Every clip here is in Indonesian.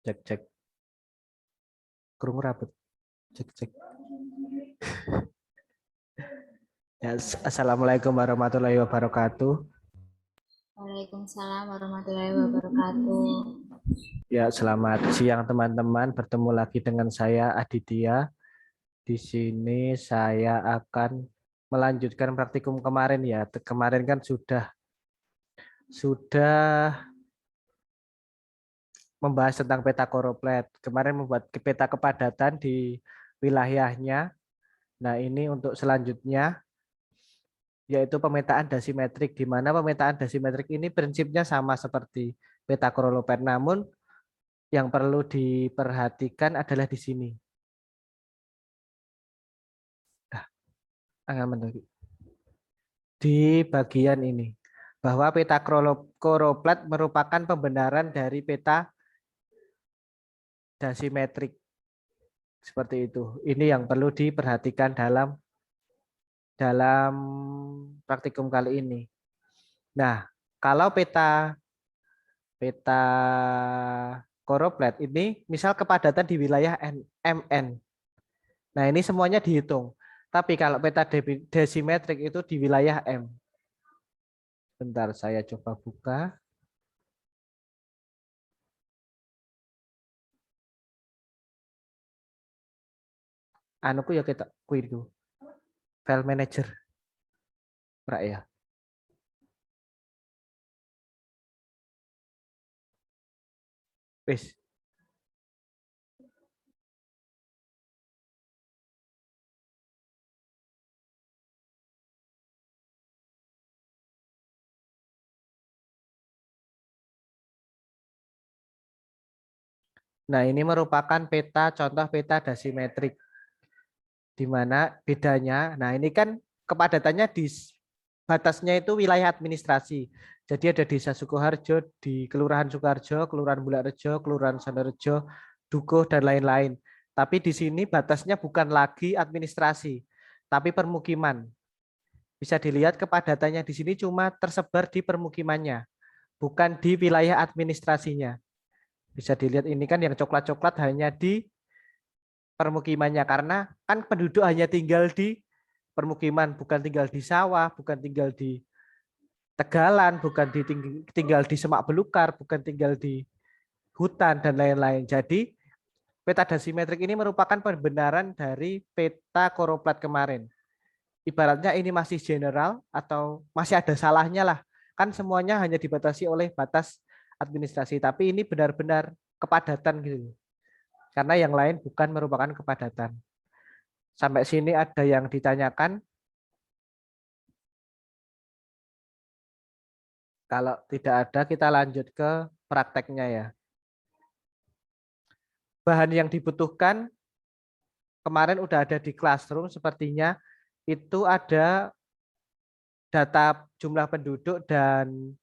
Cek cek. Krungu rapet. Cek cek. Ya, assalamualaikum warahmatullahi wabarakatuh. Waalaikumsalam warahmatullahi wabarakatuh. Ya, selamat siang teman-teman. Bertemu lagi dengan saya Aditya. Di sini saya akan melanjutkan praktikum kemarin ya. Kemarin kan sudah membahas tentang peta koroplet. Kemarin membuat peta kepadatan di wilayahnya. Nah, ini untuk selanjutnya yaitu pemetaan dasimetrik, di mana pemetaan dasimetrik ini prinsipnya sama seperti peta koroplet, namun yang perlu diperhatikan adalah di sini. Di bagian ini, bahwa peta koroplet merupakan pembenaran dari peta dasimetrik. Seperti itu. Ini yang perlu diperhatikan dalam praktikum kali ini. Nah, kalau peta koroplet ini misal kepadatan di wilayah MN. Nah, ini semuanya dihitung. Tapi kalau peta desimetrik itu di wilayah M. Bentar, saya coba buka. Anuku ya kita kuiku. File manager. Pra ya. Wis. Nah, ini merupakan contoh peta dasimetrik. Di mana bedanya, nah ini kan kepadatannya di batasnya itu wilayah administrasi. Jadi ada Desa Sukoharjo, di Kelurahan Sukoharjo, Kelurahan Bulakrejo, Kelurahan Sonorejo, Dukuh, dan lain-lain. Tapi di sini batasnya bukan lagi administrasi, tapi permukiman. Bisa dilihat kepadatannya di sini cuma tersebar di permukimannya, bukan di wilayah administrasinya. Bisa dilihat ini kan yang coklat-coklat hanya di permukimannya, karena kan penduduk hanya tinggal di permukiman, bukan tinggal di sawah, bukan tinggal di tegalan, bukan tinggal di semak belukar, bukan tinggal di hutan, dan lain-lain. Jadi peta dasimetrik ini merupakan pembenaran dari peta koroplat kemarin. Ibaratnya ini masih general atau masih ada salahnya lah. Kan semuanya hanya dibatasi oleh batas administrasi, tapi ini benar-benar kepadatan gitu. Karena yang lain bukan merupakan kepadatan. Sampai sini ada yang ditanyakan? Kalau tidak ada, kita lanjut ke prakteknya ya. Bahan yang dibutuhkan kemarin udah ada di classroom, sepertinya itu ada data jumlah penduduk dan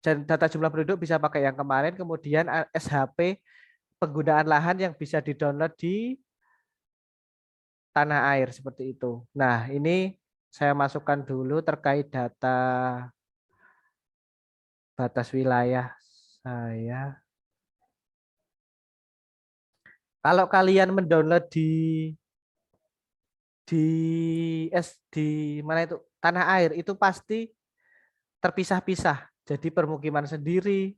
data jumlah penduduk bisa pakai yang kemarin, kemudian SHP penggunaan lahan yang bisa di-download di tanah air seperti itu. Nah, ini saya masukkan dulu terkait data batas wilayah saya. Kalau kalian mendownload di mana itu tanah air itu pasti terpisah-pisah. Jadi permukiman sendiri,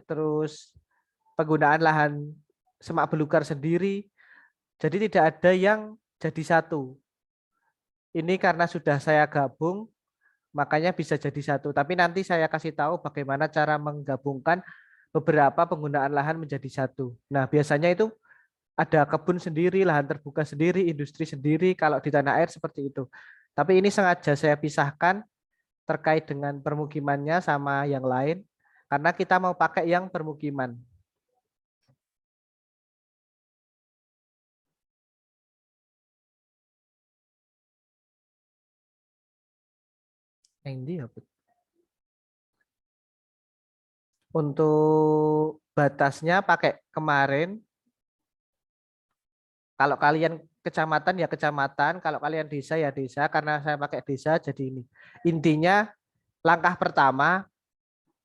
terus penggunaan lahan semak belukar sendiri. Jadi tidak ada yang jadi satu. Ini karena sudah saya gabung, makanya bisa jadi satu. Tapi nanti saya kasih tahu bagaimana cara menggabungkan beberapa penggunaan lahan menjadi satu. Nah, biasanya itu ada kebun sendiri, lahan terbuka sendiri, industri sendiri, kalau di tanah air seperti itu. Tapi ini sengaja saya pisahkan terkait dengan permukimannya sama yang lain, karena kita mau pakai yang permukiman. Yang ini apa? Untuk batasnya pakai kemarin. Kalau kalian kecamatan ya kecamatan, kalau kalian desa ya desa, karena saya pakai desa jadi ini. Intinya langkah pertama,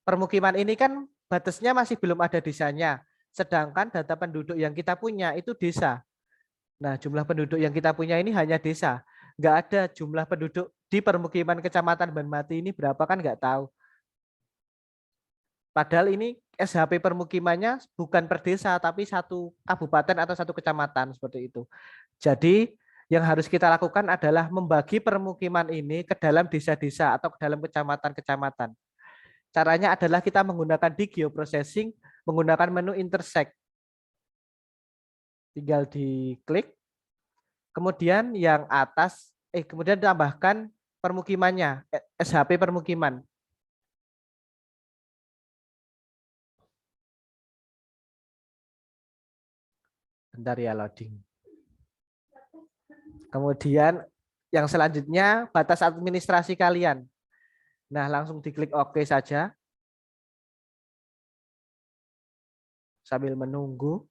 permukiman ini kan batasnya masih belum ada desanya. Sedangkan data penduduk yang kita punya itu desa. Nah, jumlah penduduk yang kita punya ini hanya desa. Nggak ada jumlah penduduk di permukiman kecamatan Banmati ini berapa kan nggak tahu. Padahal ini SHP permukimannya bukan per desa, tapi satu kabupaten atau satu kecamatan seperti itu. Jadi yang harus kita lakukan adalah membagi permukiman ini ke dalam desa-desa atau ke dalam kecamatan-kecamatan. Caranya adalah kita menggunakan di geoprocessing, menggunakan menu intersect. Tinggal diklik. Kemudian yang atas, kemudian tambahkan permukimannya, SHP permukiman. Bentar ya loading. Kemudian yang selanjutnya batas administrasi kalian. Nah, langsung diklik OK saja. Sambil menunggu.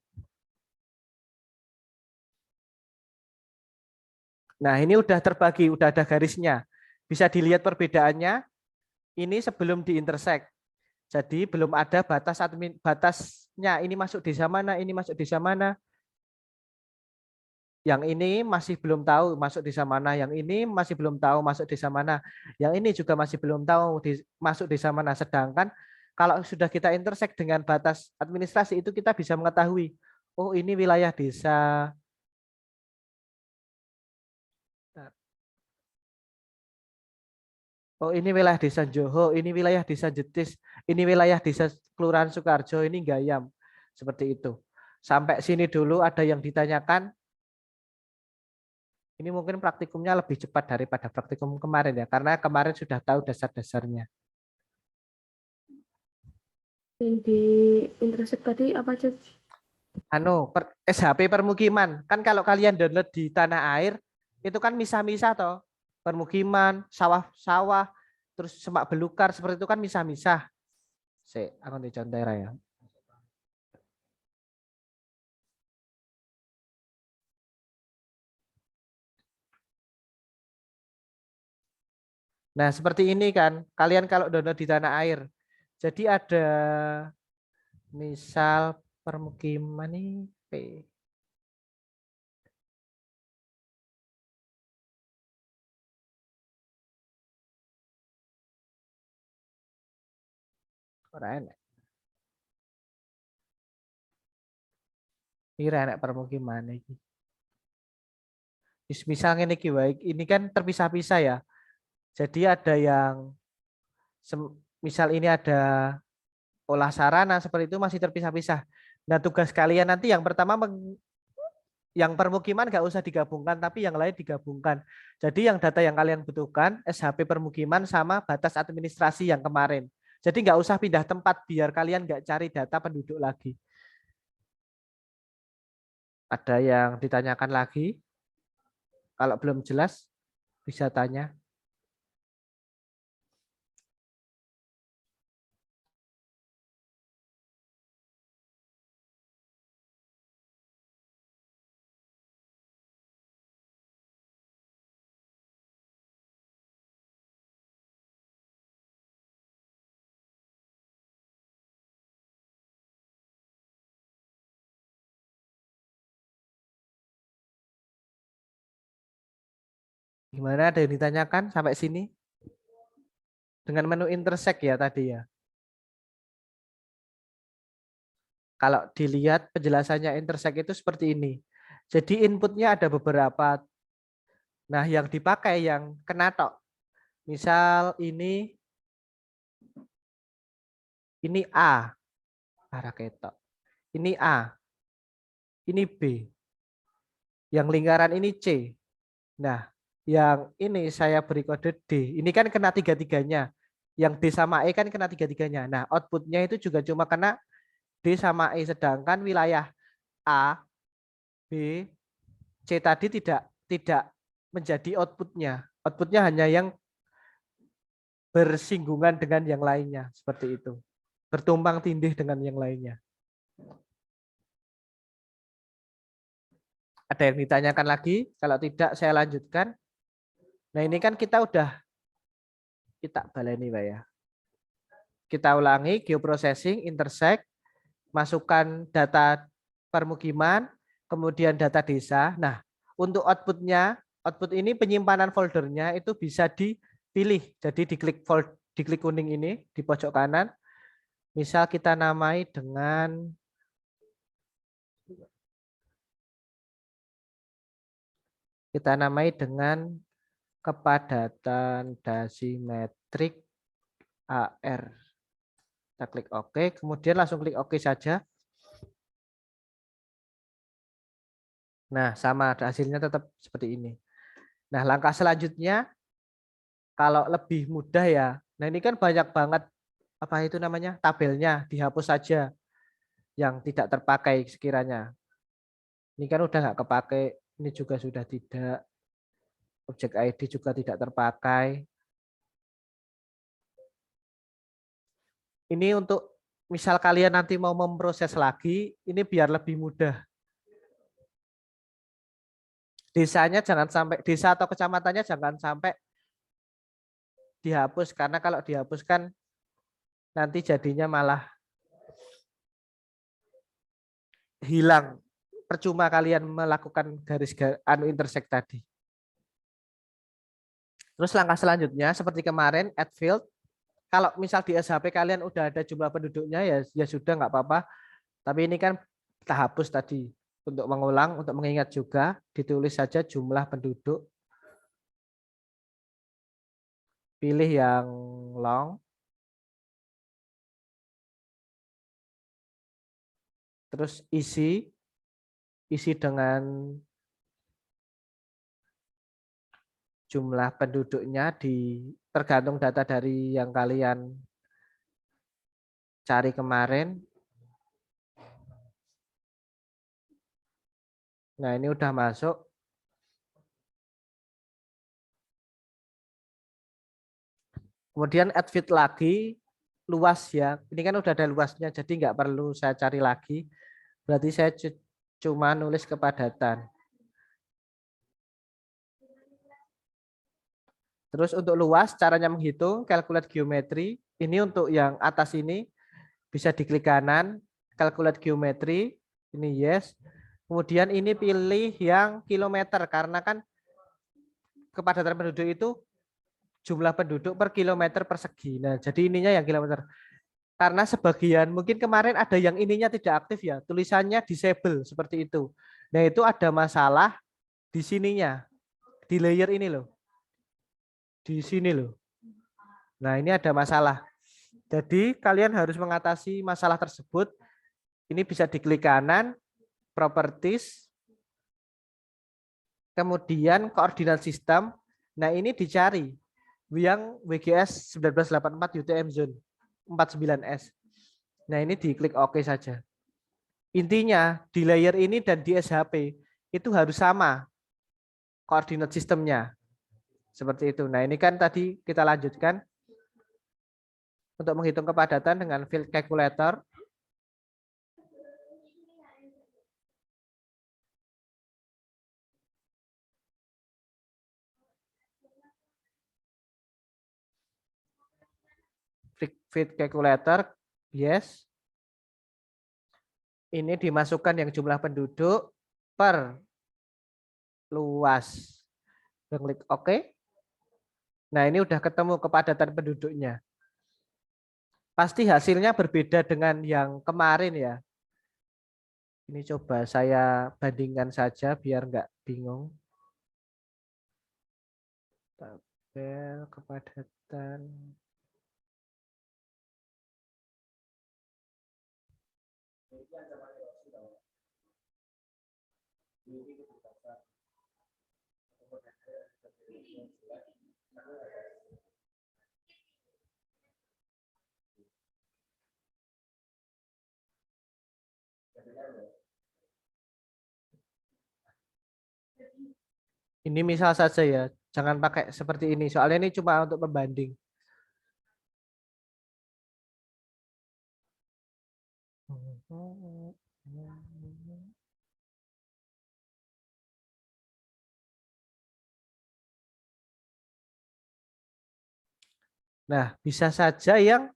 Nah, ini udah terbagi, udah ada garisnya. Bisa dilihat perbedaannya. Ini sebelum diintersect. Jadi belum ada batasnya. Ini masuk desa mana, ini masuk desa mana. Yang ini masih belum tahu masuk desa mana, yang ini masih belum tahu masuk desa mana, yang ini juga masih belum tahu masuk desa mana. Sedangkan kalau sudah kita intersect dengan batas administrasi itu kita bisa mengetahui, oh ini wilayah desa. Oh ini wilayah desa Joho, ini wilayah desa Jetis, ini wilayah desa Kelurahan Sukarjo, ini Gayam. Seperti itu. Sampai sini dulu ada yang ditanyakan. Ini mungkin praktikumnya lebih cepat daripada praktikum kemarin ya, karena kemarin sudah tahu dasar-dasarnya. Yang di intersect tadi apa aja? SHP permukiman. Kan kalau kalian download di tanah air, itu kan misah-misah toh. Permukiman, sawah-sawah, terus semak belukar, seperti itu kan misah-misah. Aku dicontoh ya. Nah, seperti ini kan, kalian kalau download di tanah air. Jadi ada misal permukiman nih P. Ora enak permukiman iki. Misalnya ini kan terpisah-pisah ya. Jadi ada yang misal ini ada olah sarana seperti itu masih terpisah-pisah. Nah, tugas kalian nanti yang pertama yang permukiman nggak usah digabungkan, tapi yang lain digabungkan. Jadi yang data yang kalian butuhkan SHP permukiman sama batas administrasi yang kemarin. Jadi nggak usah pindah tempat biar kalian nggak cari data penduduk lagi. Ada yang ditanyakan lagi? Kalau belum jelas bisa tanya. Gimana, ada yang ditanyakan sampai sini? Dengan menu intersect ya tadi ya. Kalau dilihat penjelasannya intersect itu seperti ini. Jadi inputnya ada beberapa. Nah, yang dipakai yang kena tok. Misal ini A. Arah ketok. Ini A. Ini B. Yang lingkaran ini C. Nah, yang ini saya beri kode D. Ini kan kena tiga-tiganya. Yang D sama E kan kena tiga-tiganya. Nah, outputnya itu juga cuma kena D sama E. Sedangkan wilayah A, B, C tadi tidak menjadi outputnya. Outputnya hanya yang bersinggungan dengan yang lainnya. Seperti itu. Bertumpang tindih dengan yang lainnya. Ada yang ditanyakan lagi? Kalau tidak, saya lanjutkan. Nah, ini kan kita baleni, Pak ya. Kita ulangi, geoprocessing, intersect, masukkan data permukiman, kemudian data desa. Nah, untuk outputnya, output ini penyimpanan foldernya itu bisa dipilih. Jadi diklik kuning ini di pojok kanan. Misal kita namai dengan kepadatan dasimetrik AR. Kita klik OK, kemudian langsung klik OK saja. Nah, sama hasilnya tetap seperti ini. Nah, langkah selanjutnya kalau lebih mudah ya. Nah, ini kan banyak banget apa itu namanya? Tabelnya, dihapus saja yang tidak terpakai sekiranya. Ini kan udah nggak kepakai, ini juga sudah tidak. Objek ID juga tidak terpakai. Ini untuk misal kalian nanti mau memproses lagi, ini biar lebih mudah. Desanya jangan sampai, desa atau kecamatannya jangan sampai dihapus, karena kalau dihapuskan nanti jadinya malah hilang. Percuma kalian melakukan garis intersect tadi. Terus langkah selanjutnya seperti kemarin add field. Kalau misal di SHP kalian udah ada jumlah penduduknya ya sudah nggak apa-apa. Tapi ini kan kita hapus tadi. Untuk mengulang, untuk mengingat juga, ditulis saja jumlah penduduk. Pilih yang long. Terus isi dengan jumlah penduduknya tergantung data dari yang kalian cari kemarin. Nah, ini udah masuk. Kemudian add fit lagi, luas ya. Ini kan udah ada luasnya, jadi nggak perlu saya cari lagi. Berarti saya cuma nulis kepadatan. Terus untuk luas, caranya menghitung, calculate geometry. Ini untuk yang atas ini, bisa diklik kanan, calculate geometry. Ini yes. Kemudian ini pilih yang kilometer, karena kan kepadatan penduduk itu jumlah penduduk per kilometer persegi. Nah, jadi ininya yang kilometer. Karena sebagian mungkin kemarin ada yang ininya tidak aktif ya, tulisannya disable seperti itu. Nah, itu ada masalah di sininya, di layer ini loh. Di sini loh. Nah, ini ada masalah. Jadi kalian harus mengatasi masalah tersebut. Ini bisa diklik kanan, properties, kemudian koordinat sistem. Nah, ini dicari yang WGS 1984 UTM zone 49S. Nah, ini diklik OK saja. Intinya di layer ini dan di SHP itu harus sama koordinat sistemnya. Seperti itu. Nah, ini kan tadi kita lanjutkan untuk menghitung kepadatan dengan field calculator. Field calculator, yes. Ini dimasukkan yang jumlah penduduk per luas. Klik OK. Nah, ini udah ketemu kepadatan penduduknya. Pasti hasilnya berbeda dengan yang kemarin ya. Ini coba saya bandingkan saja biar nggak bingung. Tabel kepadatan. Ini misal saja ya, jangan pakai seperti ini. Soalnya ini cuma untuk pembanding. Nah, bisa saja yang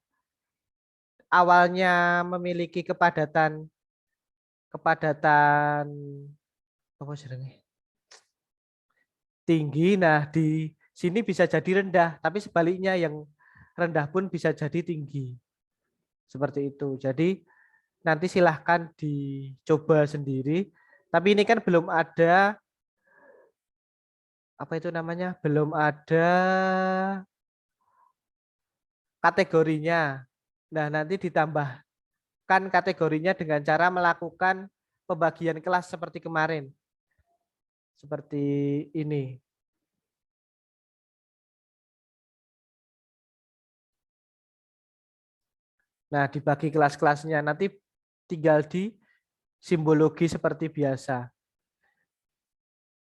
awalnya memiliki kepadatan apa jenenge? Tinggi, nah di sini bisa jadi rendah, tapi sebaliknya yang rendah pun bisa jadi tinggi. Seperti itu. Jadi nanti silahkan dicoba sendiri. Tapi ini kan belum ada apa itu namanya? Belum ada kategorinya. Nah, nanti ditambahkan kategorinya dengan cara melakukan pembagian kelas seperti kemarin. Seperti ini. Nah, dibagi kelas-kelasnya nanti tinggal di simbologi seperti biasa.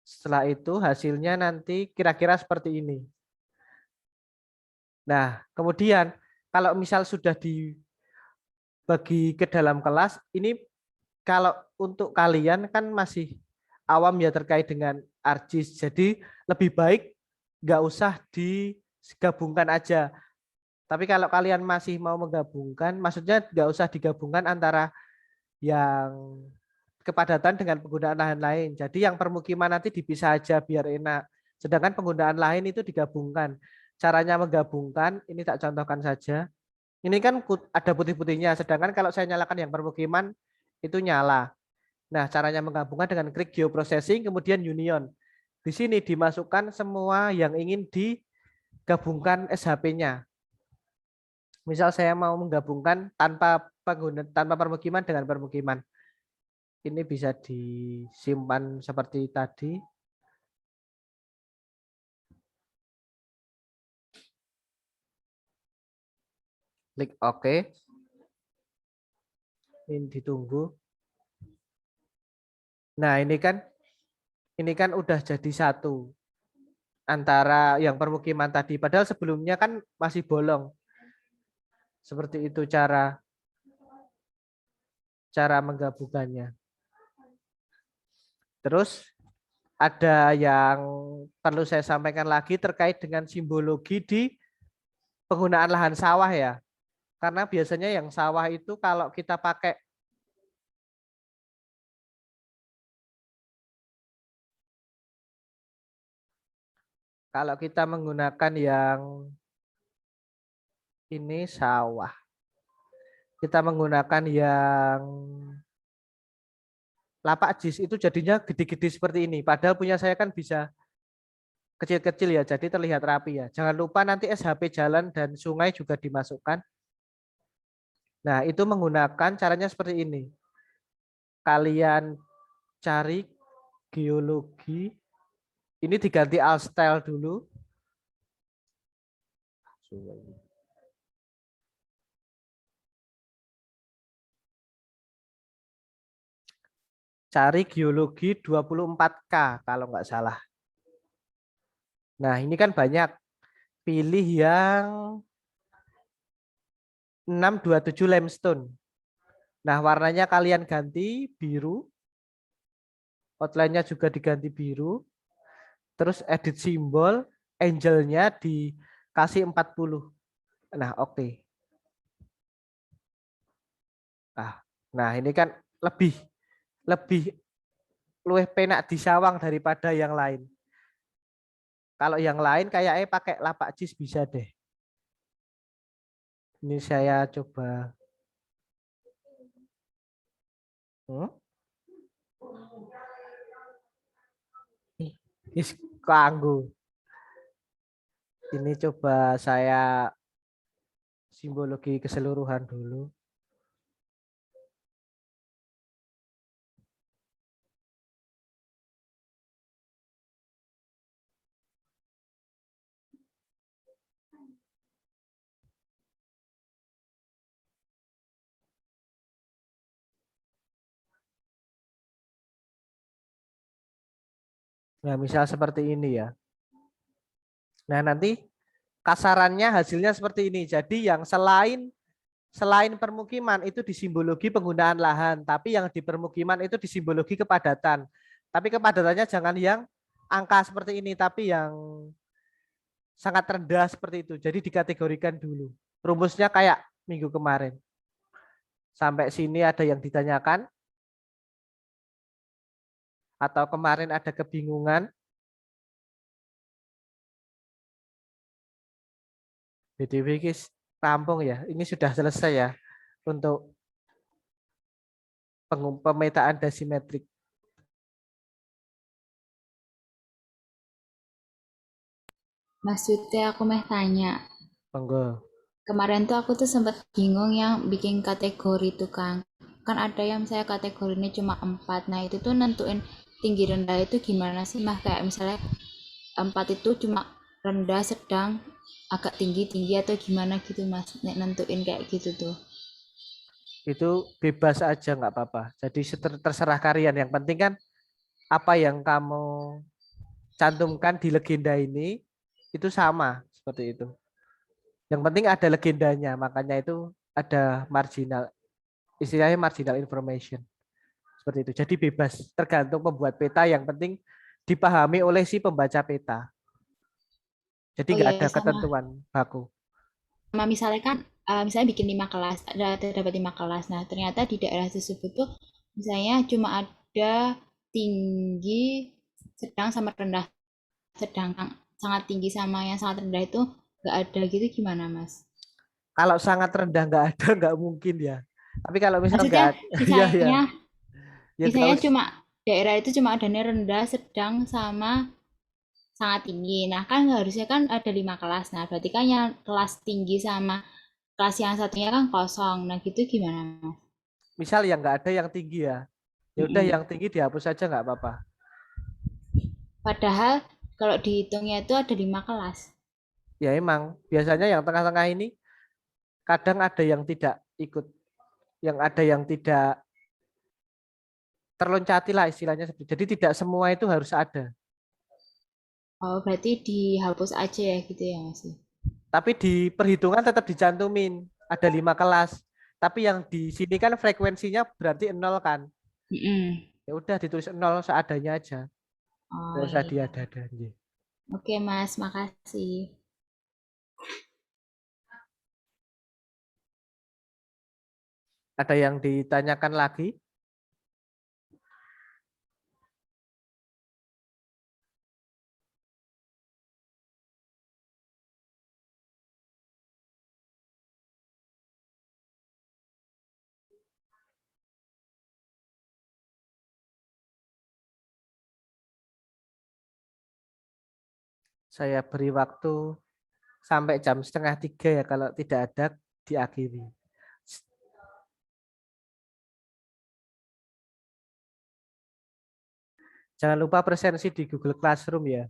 Setelah itu hasilnya nanti kira-kira seperti ini. Nah, kemudian kalau misal sudah dibagi ke dalam kelas, ini kalau untuk kalian kan masih awam ya terkait dengan ArcGIS. Jadi lebih baik nggak usah digabungkan aja. Tapi kalau kalian masih mau menggabungkan, maksudnya nggak usah digabungkan antara yang kepadatan dengan penggunaan lahan lain. Jadi yang permukiman nanti dipisah aja biar enak. Sedangkan penggunaan lain itu digabungkan. Caranya menggabungkan, ini tak contohkan saja. Ini kan ada putih-putihnya, sedangkan kalau saya nyalakan yang permukiman, itu nyala. Nah, caranya menggabungkan dengan klik geoprocessing, kemudian union. Di sini dimasukkan semua yang ingin digabungkan SHP-nya. Misal saya mau menggabungkan tanpa permukiman dengan permukiman. Ini bisa disimpan seperti tadi. Klik OK. Ini ditunggu. Nah, ini kan udah jadi satu antara yang permukiman tadi. Padahal sebelumnya kan masih bolong. Seperti itu cara menggabungkannya. Terus ada yang perlu saya sampaikan lagi terkait dengan simbologi di penggunaan lahan sawah ya. Karena biasanya yang sawah itu kalau kita menggunakan yang ini sawah. Kita menggunakan yang lapak JIS itu jadinya gede-gede seperti ini. Padahal punya saya kan bisa kecil-kecil ya, jadi terlihat rapi ya. Jangan lupa nanti SHP jalan dan sungai juga dimasukkan. Nah, itu menggunakan caranya seperti ini. Kalian cari geologi. Ini diganti Alstel dulu. Cari geologi 24K kalau nggak salah. Nah, ini kan banyak. Pilih yang 627 limestone. Nah, warnanya kalian ganti biru. Outline-nya juga diganti biru. Terus edit simbol, angle-nya dikasih 40. Nah, oke. Nah, ini kan lebih luwih penak disawang daripada yang lain. Kalau yang lain kayaknya pakai lapak JIS bisa deh. Ini saya coba. Ini kanggo. Ini coba saya simbologi keseluruhan dulu. Nah, misal seperti ini ya. Nah, nanti kasarannya hasilnya seperti ini. Jadi yang selain permukiman itu disimbologi penggunaan lahan, tapi yang di permukiman itu disimbologi kepadatan. Tapi kepadatannya jangan yang angka seperti ini, tapi yang sangat rendah seperti itu. Jadi dikategorikan dulu. Rumusnya kayak minggu kemarin. Sampai sini ada yang ditanyakan? Atau kemarin ada kebingungan? BTW guys, rampung ya. Ini sudah selesai ya untuk pemetaan dasimetrik. Maksudnya aku mau tanya. Monggo. Kemarin tuh aku tuh sempat bingung yang bikin kategori tuh Kang. Kan ada yang saya kategorinya cuma 4. Nah itu tuh nentuin tinggi rendah itu gimana sih Mah? Kayak misalnya 4 itu cuma rendah, sedang, agak tinggi, tinggi atau gimana gitu Mas. Nek nentuin kayak gitu tuh. Itu bebas aja nggak apa-apa. Jadi terserah kalian. Yang penting kan apa yang kamu cantumkan di legenda ini itu sama seperti itu. Yang penting ada legendanya, makanya itu ada marginal, istilahnya marginal information. Seperti itu. Jadi bebas, tergantung pembuat peta, yang penting dipahami oleh si pembaca peta. Jadi Oh nggak iya ada sama ketentuan baku. misalnya kan misalnya bikin 5 kelas, dapat 5 kelas. Nah, ternyata di daerah tersebut tuh misalnya cuma ada tinggi, sedang sama rendah. Sedangkan sangat tinggi sama yang sangat rendah itu nggak ada gitu gimana Mas? Kalau sangat rendah nggak ada, nggak mungkin ya. Tapi kalau misal nggak Maksudnya ada, ya ya misalnya ya nggak misalnya usah. cuma daerah itu cuma adanya rendah, sedang sama sangat tinggi. Nah kan harusnya kan ada 5 kelas. Nah berarti kan yang kelas tinggi sama kelas yang satunya kan kosong. Nah gitu gimana Mas? Misal yang nggak ada yang tinggi ya, ya udah Mm-mm. yang tinggi dihapus saja nggak apa-apa. Padahal kalau dihitungnya itu ada 5 kelas. Ya emang biasanya yang tengah-tengah ini kadang ada yang tidak ikut, yang ada yang tidak terloncati lah istilahnya. Jadi tidak semua itu harus ada. Oh berarti dihapus aja ya gitu ya Mas? Tapi di perhitungan tetap dicantumin ada 5 kelas. Tapi yang di sini kan frekuensinya berarti nol kan. Mm-mm. Ya udah ditulis nol seadanya aja. Oh Nggak usah iya. diada-ada. Oke Mas, makasih. Ada yang ditanyakan lagi? Saya beri waktu sampai jam setengah 3 ya. Kalau tidak ada diakhiri. Jangan lupa presensi di Google Classroom ya.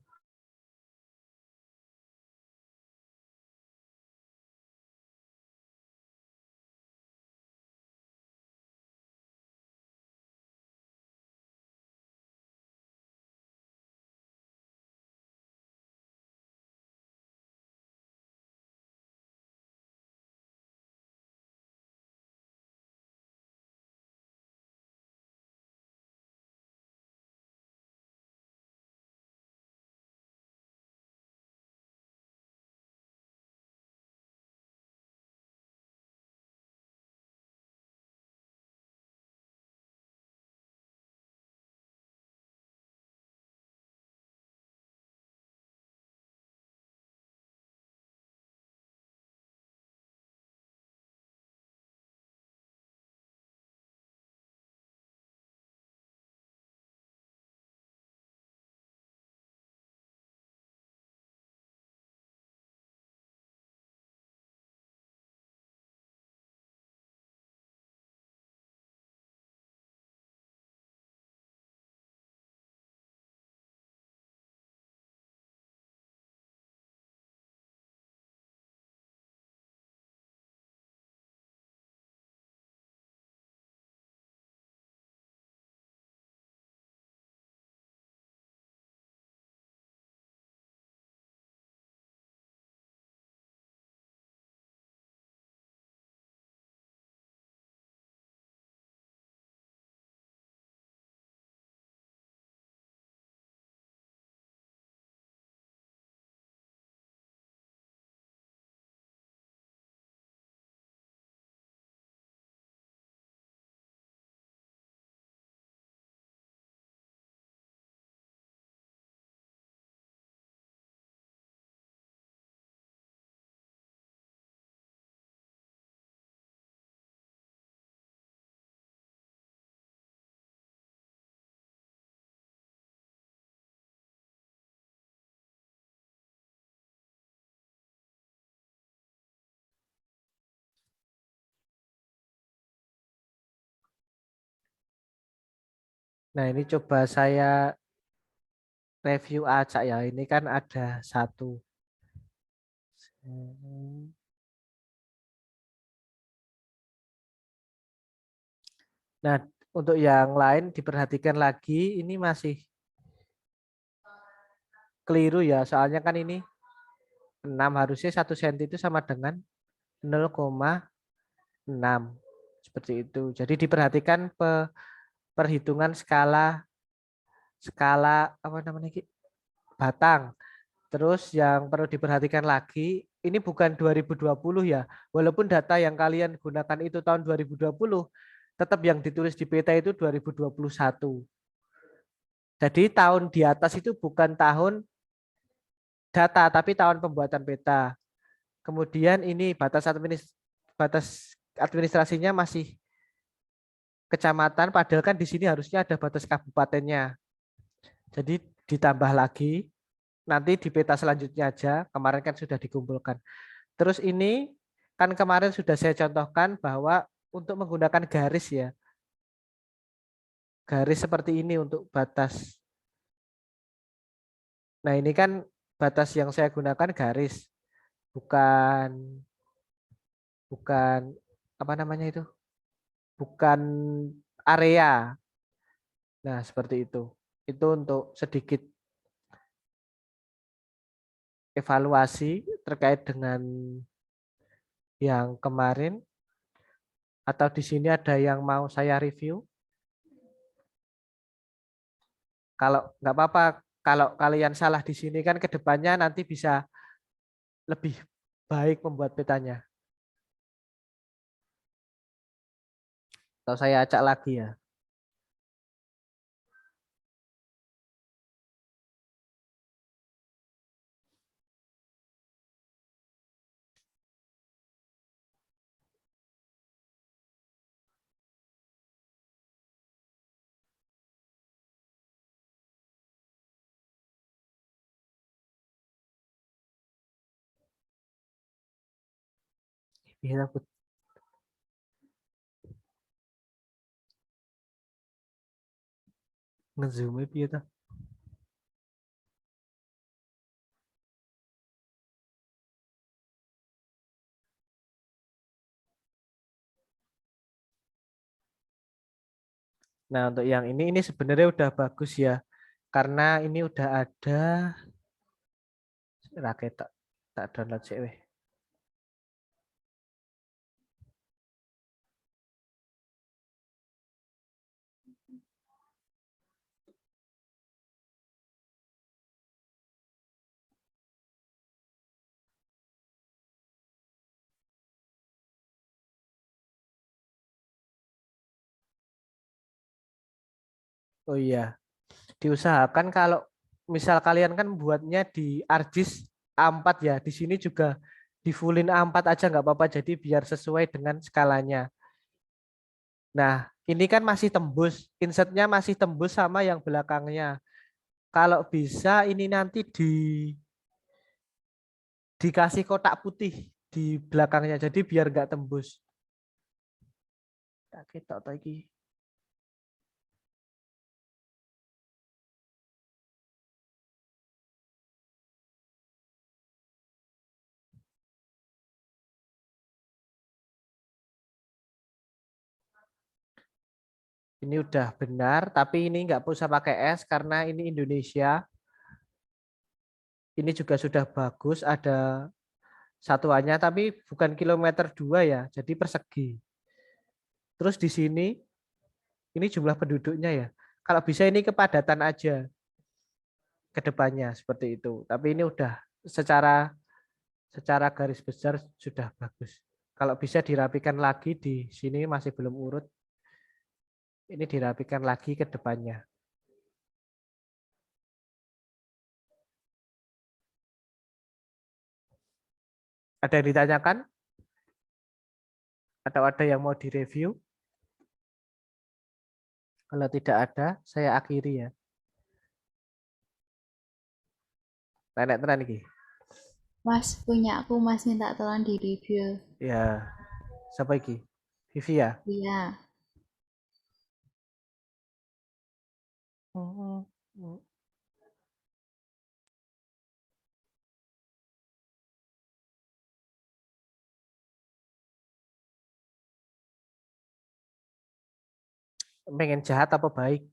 Nah, ini coba saya review acak ya. Ini kan ada satu. Nah, untuk yang lain diperhatikan lagi, ini masih keliru ya. Soalnya kan ini 6, harusnya 1 cm itu sama dengan 0,6. Seperti itu. Jadi diperhatikan perhitungan skala skala apa namanya Ki? Batang. Terus yang perlu diperhatikan lagi, ini bukan 2020 ya. Walaupun data yang kalian gunakan itu tahun 2020, tetap yang ditulis di peta itu 2021. Jadi tahun di atas itu bukan tahun data, tapi tahun pembuatan peta. Kemudian ini batas administrasinya masih kecamatan, padahal kan di sini harusnya ada batas kabupatennya. Jadi ditambah lagi, nanti di peta selanjutnya aja, kemarin kan sudah dikumpulkan. Terus ini kan kemarin sudah saya contohkan bahwa untuk menggunakan garis ya, garis seperti ini untuk batas. Nah ini kan batas yang saya gunakan garis, bukan bukan apa namanya itu, bukan area. Nah seperti itu. Itu untuk sedikit evaluasi terkait dengan yang kemarin. Atau di sini ada yang mau saya review? Kalau nggak apa-apa, kalau kalian salah di sini kan ke depannya nanti bisa lebih baik membuat petanya. Atau saya acak lagi ya. Iya, aku ngezoom piye ta? Nah, untuk yang ini sebenarnya udah bagus ya. Karena ini udah ada raket tak download sih weh. Oh iya, diusahakan kalau misal kalian kan buatnya di ArcGIS A4 ya, di sini juga di fullin A4 aja nggak apa-apa, jadi biar sesuai dengan skalanya. Nah, ini kan masih tembus, insertnya masih tembus sama yang belakangnya. Kalau bisa ini nanti dikasih kotak putih di belakangnya, jadi biar nggak tembus. Tak ketok lagi. Ini udah benar, tapi ini nggak usah pakai S karena ini Indonesia. Ini juga sudah bagus, ada satuannya, tapi bukan kilometer 2 ya, jadi persegi. Terus di sini, ini jumlah penduduknya ya. Kalau bisa ini kepadatan aja ke depannya seperti itu. Tapi ini udah secara secara garis besar sudah bagus. Kalau bisa dirapikan lagi di sini masih belum urut. Ini dirapikan lagi ke depannya. Ada yang ditanyakan? Atau ada yang mau direview? Kalau tidak ada, saya akhiri ya. Nenek tenan iki. Mas, punya aku Mas minta tolong di review. Ya, siapa iki? Vivi ya? Iya. Mm, mm. Pengen jahat apa baik?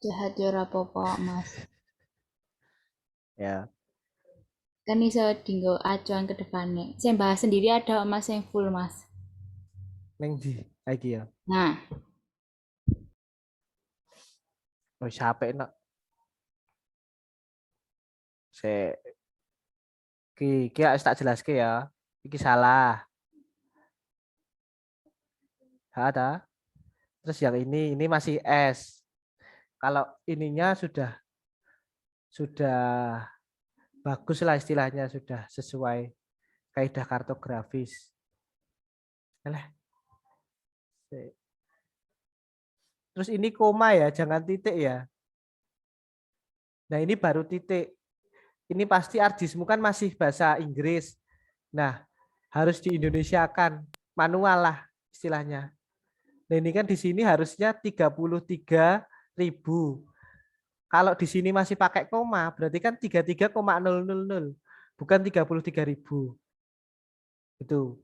Jahat ya ora apa-apa, Mas. Ya, Kan iso dinggo acuan ke depannya. Saya bahas sendiri ada Mas yang full, Mas. neng di lagi ya. Nah, Oh, capek nak. Se ki harus tak jelas ya. Iki salah. Ada. Terus yang ini masih S. Kalau ininya sudah bagus lah istilahnya, sudah sesuai kaidah kartografis. Alah, terus ini koma ya, jangan titik ya. Nah ini baru titik. Ini pasti Arjismu kan masih bahasa Inggris. Nah harus di Indonesiakan manual lah istilahnya. Nah ini kan di sini harusnya 33.000. Kalau di sini masih pakai koma, berarti kan 33,000, bukan 33.000. Itu.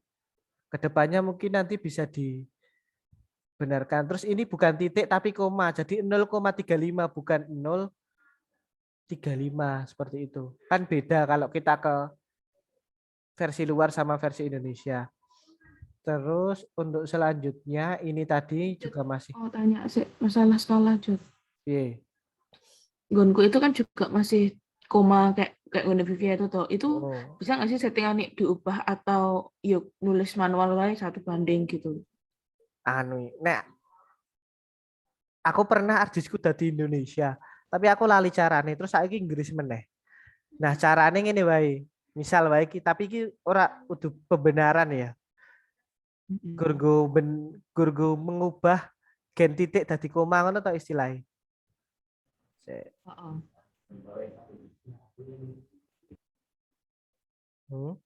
Kedepannya mungkin nanti bisa dibenarkan. Terus ini bukan titik tapi koma, jadi 0,35 bukan 0,35 seperti itu. Kan beda kalau kita ke versi luar sama versi Indonesia. Terus untuk selanjutnya ini tadi Jud, juga masih mau tanya sih masalah skala, Jud. Y. Gonku itu kan juga masih koma kayak kayak Gunda Vivia itu toh. Itu Oh, bisa nggak sih settingan nih diubah atau yuk nulis manual wae 1 banding gitu? anu, nek aku pernah artisku dari Indonesia, tapi aku lali carane terus saiki Inggris meneh. Nah, carane ngene wae. Misal wae tapi iki ora kudu pembenaran ya. Gurgu mengubah gen titik dadi koma ngono to istilahnya. Heeh. Hmm,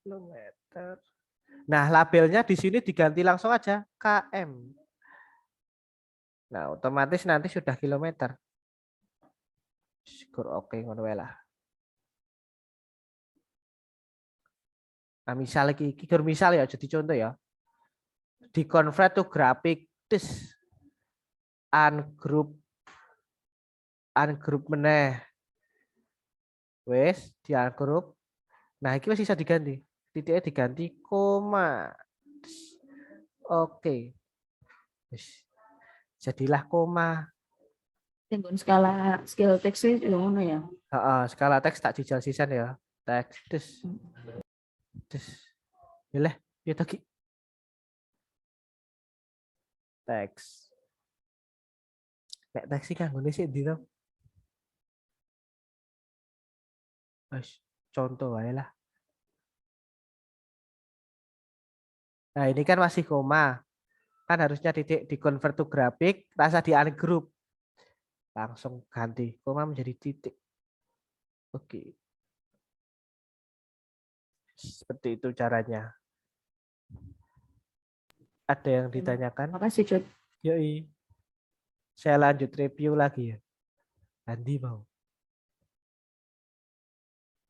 kilometer. Nah, labelnya di sini diganti langsung aja KM. Nah, otomatis nanti sudah kilometer. Syukur oke ngono wae lah. Nah, misal iki misal ya jadi contoh ya. Di convert to grafik tes ungroup ungroup meneh. Wes di ungroup. Nah, iki wis bisa diganti. Titiknya diganti koma. Oke. Wis. Jadilah koma. Tinggon skala skill text juga ngono ya. Heeh, skala teks tak jajal sisan ya. Teks tes tes. Yalah, ya tadi teks. Nek teks iki kanggone sik ndi to? Wis, contoh wae lah. Nah, ini kan masih koma. Kan harusnya titik di convert to grafik, rasa di ungroup. Langsung ganti koma menjadi titik. Oke, seperti itu caranya. Ada yang ditanyakan? Makasih, Jud. Yoi, saya lanjut review lagi ya. Andi mau.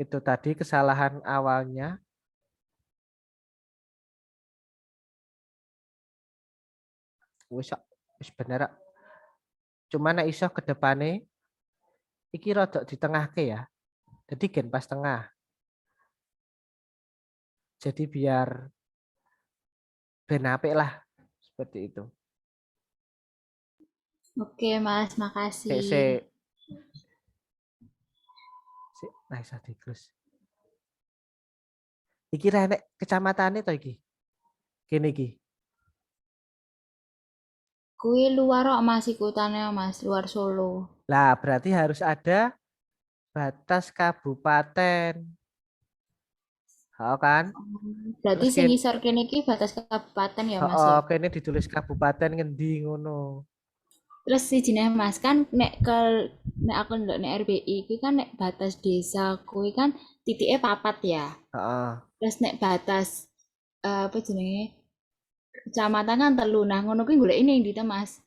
Itu tadi kesalahan awalnya. Wis bener. Cuman nek iso ke depane iki rodok di tengah ke ya. Jadi gen pas tengah. Jadi biar ben apik lah seperti itu. oke Mas, Sik makasih. sik sik nah iso terus. Iki renek kecamatane to iki. Kene iki. Kuwi luar kok Mas ikutannya Mas, luar Solo. Lah berarti harus ada batas kabupaten. Oh kan? Berarti Terus sing ngisor kene iki batas kabupaten ya Mas oh, ya. kene ditulis kabupaten ngendi ngono. Terus si jenenge Mas kan nek aku ndelok nek RBI iki kan nek batas desa kuwi kan titiknya papat ya. Heeh. Terus nek batas apa jenenge Kecamatan kan telu. Nah, ngono kuwi golek ini di Mas.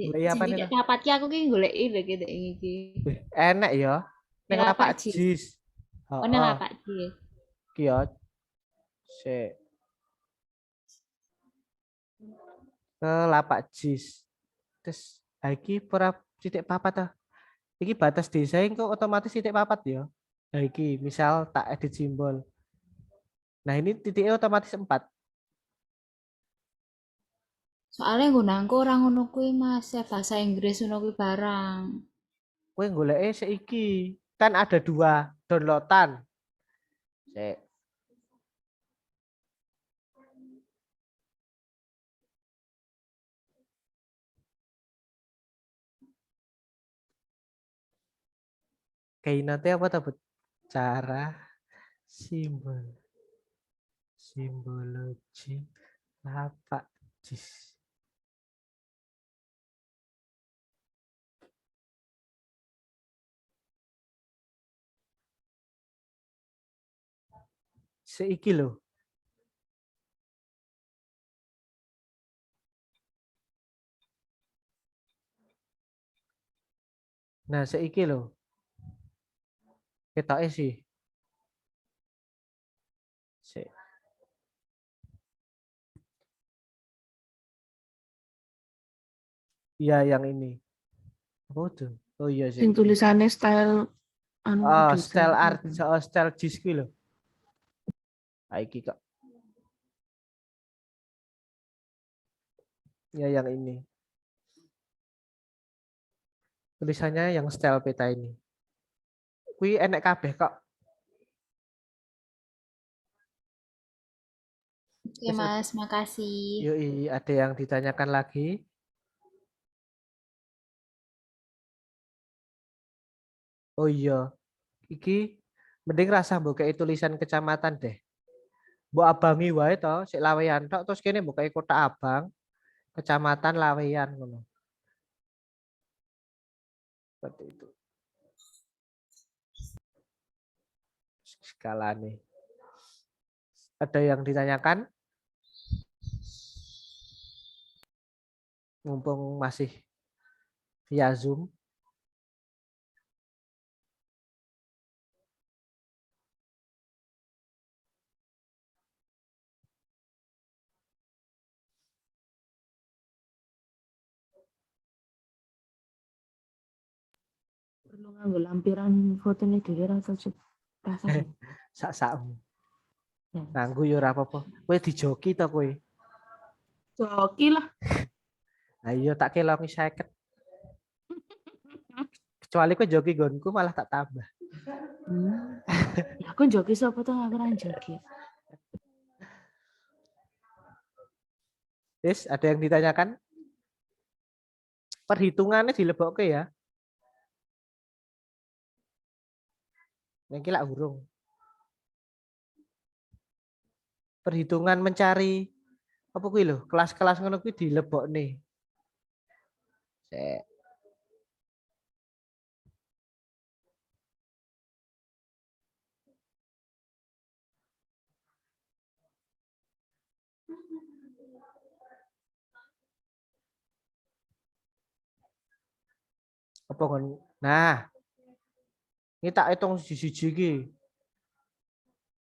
Goleki apa Jadi nih? kayak dapat ki aku ki golek iki gitu iki. Wih, enak ya. Ning Lapak lapak jis. jis. Ono Heeh. lapak jis. Ki ya. Sik. Ke lapak jis. Terus iki ora titik papat ta. Iki batas desa kok otomatis titik papat ya. Nah, iki misal tak edit simbol. Nah, ini titiknya otomatis 4. Soalnya nggonanku ora ngono kuwi Mas, ya bahasa Inggris ngono kuwi barang. Kowe goleke seiki. Kan ada 2 downloadan. Sik. Keinate apa ta, Bud? Cara simbol simbologi lapak jis. Seiki lho. Nah, seiki lho. Ketoke sih. Sik. Iya, yang ini. Apa tuh? Oh iya sih. Sing tulisannya style anu Oh, desain style art, apa? oh, style jis kuwi lho. Ah, iki kok. Ya yang ini. Tulisannya yang style peta ini. Kuwi enek kabeh kok. Oke Terus Mas, makasih. yoi, ada yang ditanyakan lagi? Oh iya, iki mending rasa mbok tulisan kecamatan deh. Mbok abangi wae to, sik Laweyan tok terus kene mbok kota abang, kecamatan Laweyan ngono. Seperti itu. Skalane. Ada yang ditanyakan? Mumpung masih via Zoom. Perlu nganggo lampiran fotonya dhewe atau pasang. Sak-sakmu. Ya. Nganggo ya ora apa-apa. Kowe dijoki to kowe. Joki lah. Lah iya tak kelongi 50. Kecuali kowe joki gonku malah tak tambah. Ya aku joki sapa tuh aku ora joki. Terus ada yang ditanyakan? Perhitungannya dilebokke ya. Yang lak hurung. Perhitungan mencari apa kuwi lho, kelas-kelas ngono kuwi dilebokne. Sek. Apa kon? Nah, ini tak hitung siji-siji iki.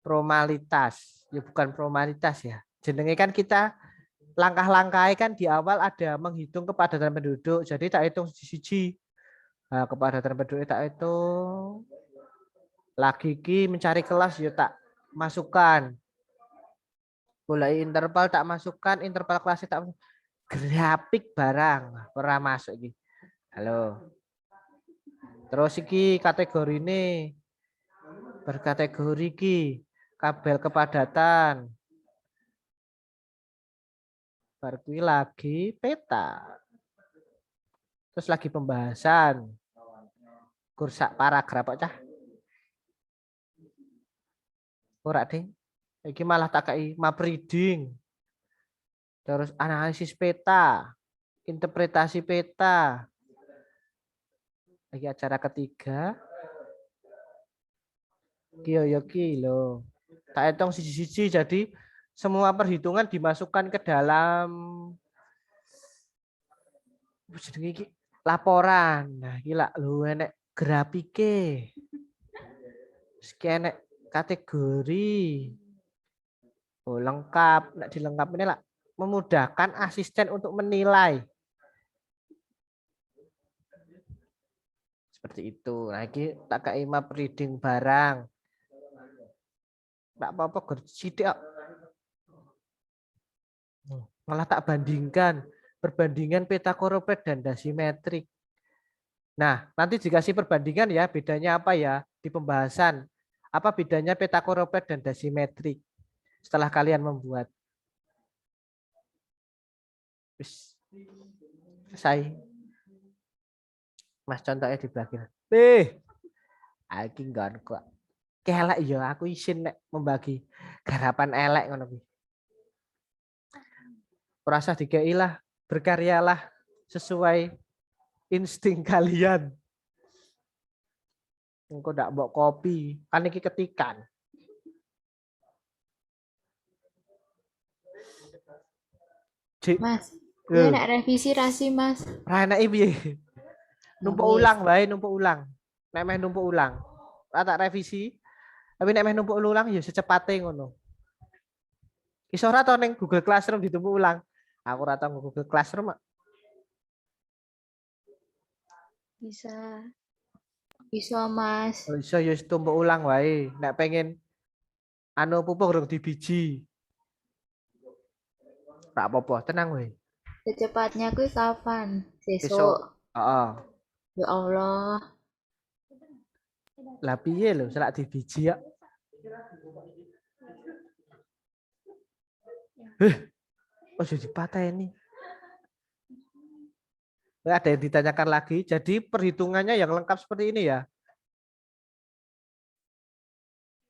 Formalitas. Ya bukan formalitas ya. Jenenge kan kita langkah-langkahnya kan di awal ada menghitung kepadatan penduduk. Jadi tak hitung siji-siji. Nah, kepadatan penduduk tak hitung. Lagi ki mencari kelas ya tak masukkan. Mulai interval tak masukkan, interval kelas tak masukkan. Grafik barang pernah masuk iki. Halo. Terus iki kategori ini berkategori iki kabel kepadatan. Bar kuwi lagi peta. Terus lagi pembahasan. Kursak paragraf cah. Ora ding. Iki malah tak kei map reading. Terus analisis peta, interpretasi peta. Lagi acara ketiga. Ki yo ki lho. Tak hitung siji-siji jadi semua perhitungan dimasukkan ke dalam laporan. Nah, gila lu enek grafike. Enek kategori. Oh, lengkap. Nah, dilengkap ini lah memudahkan asisten untuk menilai. Seperti itu. Nah, ini tak kayak map reading barang. Tak apa-apa sidik. Malah tak bandingkan. Perbandingan peta koropet dan dasimetrik. Nah, nanti dikasih perbandingan ya, bedanya apa ya di pembahasan. Apa bedanya peta koropet dan dasimetrik setelah kalian membuat. Selesai. Mas contohnya di belakang. Aku enggak kok. Kelek ya aku isin nek membagi garapan elek ngono kuwi. Rasa dikeilah, berkaryalah sesuai insting kalian. Engko ndak mbok kopi, kan iki ketikan. Mas, gue nak revisi rasi Mas. Ra enak piye? Numpuk ulang wae, numpuk ulang. Nek meh numpuk ulang. Tak revisi. Tapi nek meh numpuk ulang ya secepate ngono. Iso ora to ning Google Classroom ditumpuk ulang. Aku ora tau Google Classroom. Bisa. Bisa Mas. Oh, iso ya tumpuk ulang wae. Nek pengen anu pupuk urung dibiji. Ora apa-apa, tenang wae. Secepatnya gue kapan? Besok. Besok. Heeh. Ya Allah. Lah piye lho, selak dibiji ya. Oh, jadi pateni. Ada yang ditanyakan lagi. Jadi perhitungannya yang lengkap seperti ini ya.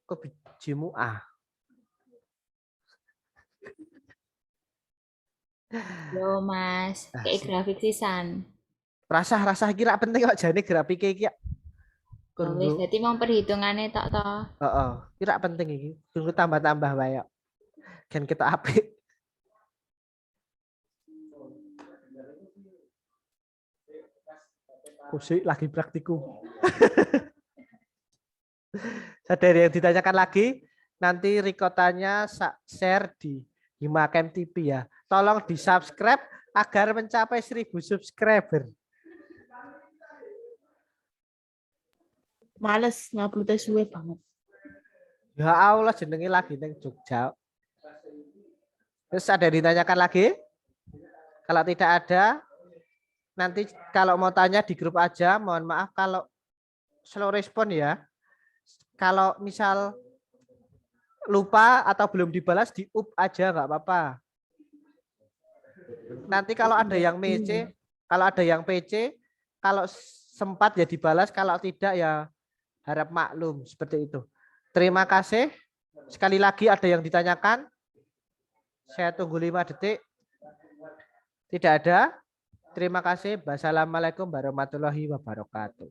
Kok bijimu A? Yo Mas, kayak grafik sisan. Rasa kira penting kok jane grafik iki. Wis dadi mong perhitungannya tok to. Heeh, kira penting iki. Tunggu tambah-tambah wae. Kan kita apik. Kusik lagi praktikum. Ada yang ditanyakan lagi, nanti rikotannya share di Himakem TV ya. Tolong di subscribe agar mencapai 1000 subscriber. Males ngupload suwe banget. Ya Allah jenenge lagi neng Jogja. Terus ada yang ditanyakan lagi? Kalau tidak ada, nanti kalau mau tanya di grup aja. Mohon maaf kalau slow respon ya. Kalau misal lupa atau belum dibalas di up aja nggak apa-apa. Nanti kalau ada yang PC, kalau sempat ya dibalas, kalau tidak ya harap maklum seperti itu. Terima kasih. Sekali lagi ada yang ditanyakan. Saya tunggu 5 detik. Tidak ada. Terima kasih. Wassalamualaikum warahmatullahi wabarakatuh.